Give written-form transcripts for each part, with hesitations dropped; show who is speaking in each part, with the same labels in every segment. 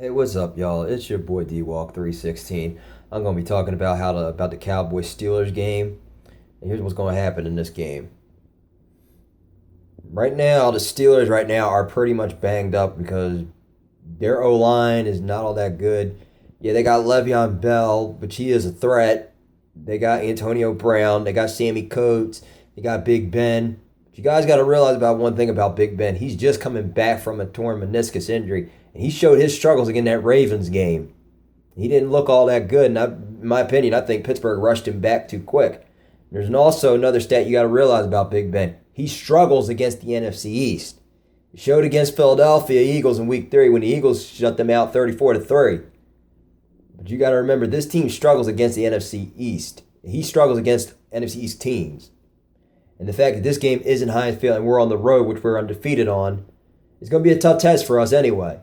Speaker 1: Hey, what's up, y'all? It's your boy D-Walk 316. I'm gonna be talking about about the Cowboys Steelers game. And here's what's gonna happen in this game. Right now, the Steelers right now are pretty much banged up because their O line is not all that good. Yeah, they got Le'Veon Bell, but he is a threat. They got Antonio Brown. They got Sammy Coates. They got Big Ben. But you guys got to realize about one thing about Big Ben. He's just coming back from a torn meniscus injury, and he showed his struggles again in that Ravens game. He didn't look all that good, and in my opinion, I think Pittsburgh rushed him back too quick. There's also another stat you got to realize about Big Ben. He struggles against the NFC East. He showed against Philadelphia Eagles in Week 3 when the Eagles shut them out 34-3. But you got to remember, this team struggles against the NFC East. He struggles against NFC East teams. And the fact that this game isn't Heinz Field and we're on the road, which we're undefeated on, is going to be a tough test for us anyway.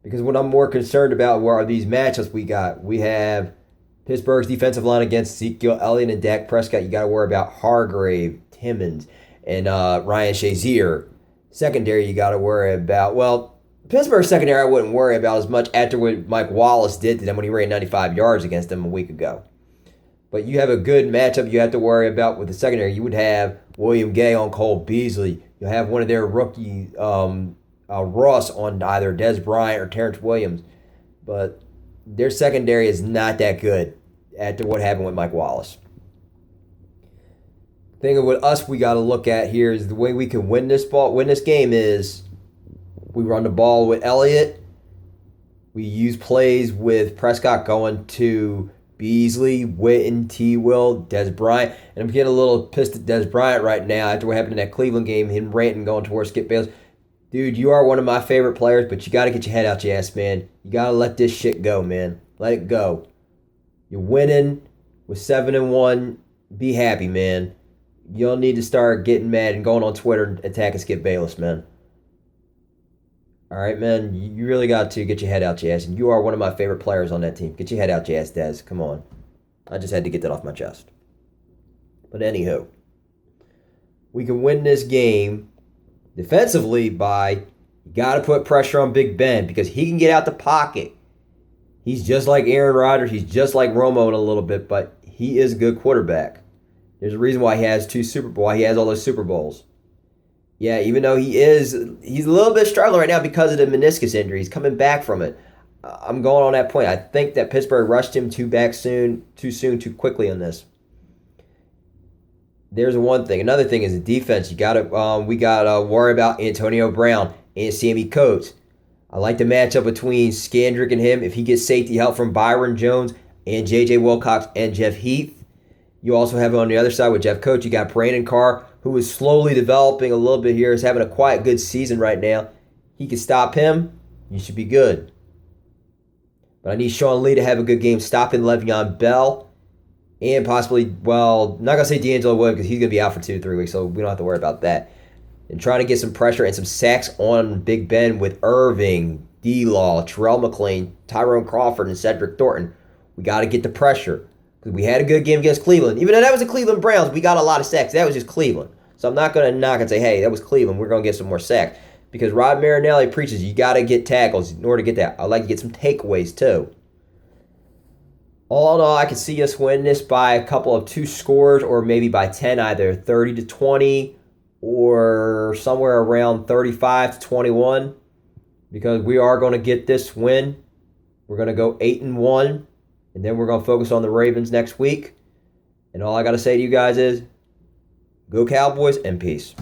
Speaker 1: Because what I'm more concerned about are these matchups we got. We have Pittsburgh's defensive line against Ezekiel Elliott and Dak Prescott. You got to worry about Hargrave, Timmons, and Ryan Shazier. Secondary, you got to worry about, well, Pittsburgh secondary I wouldn't worry about as much after what Mike Wallace did to them when he ran 95 yards against them a week ago. But you have a good matchup you have to worry about with the secondary. You would have William Gay on Cole Beasley. You'll have one of their rookie Ross on either Des Bryant or Terrence Williams. But their secondary is not that good after what happened with Mike Wallace. The thing with us we got to look at here is the way we can win this game is we run the ball with Elliott. We use plays with Prescott going to Beasley, Witten, T. Will, Des Bryant. And I'm getting a little pissed at Des Bryant right now after what happened in that Cleveland game, him ranting going towards Skip Bayless. Dude, you are one of my favorite players, but you got to get your head out your ass, man. You got to let this shit go, man. Let it go. You're winning with 7-1. Be happy, man. You don't need to start getting mad and going on Twitter and attacking Skip Bayless, man. All right, man. You really got to get your head out your ass. And you are one of my favorite players on that team. Get your head out your ass, Des. Come on. I just had to get that off my chest. But anywho, we can win this game defensively by you got to put pressure on Big Ben because he can get out the pocket. He's just like Aaron Rodgers. He's just like Romo in a little bit, but he is a good quarterback. There's a reason why he has why he has all those Super Bowls. Yeah, even though he's a little bit struggling right now because of the meniscus injury. He's coming back from it. I'm going on that point. I think that Pittsburgh rushed him too soon, too quickly on this. There's one thing. Another thing is the defense. We got to worry about Antonio Brown and Sammy Coates. I like the matchup between Scandrick and him. If he gets safety help from Byron Jones and J.J. Wilcox and Jeff Heath. You also have on the other side with Jeff Coates, you got Brandon Carr, who is slowly developing a little bit here, is having a quiet good season right now. He can stop him. You should be good. But I need Sean Lee to have a good game stopping Le'Veon Bell and possibly, well, I'm not going to say D'Angelo Williams because he's going to be out for 2 to 3 weeks, so we don't have to worry about that. And trying to get some pressure and some sacks on Big Ben with Irving, D-Law, Terrell McClain, Tyrone Crawford, and Cedric Thornton. We got to get the pressure. Because we had a good game against Cleveland. Even though that was the Cleveland Browns, we got a lot of sacks. That was just Cleveland. So I'm not going to knock and say, hey, that was Cleveland. We're going to get some more sacks. Because Rod Marinelli preaches you got to get tackles in order to get that. I'd like to get some takeaways too. All in all, I can see us win this by a couple of 2 scores or maybe by 10, either 30-20 or somewhere around 35-21. Because we are going to get this win. We're going to go 8-1. And then we're going to focus on the Ravens next week. And all I got to say to you guys is, go Cowboys and peace.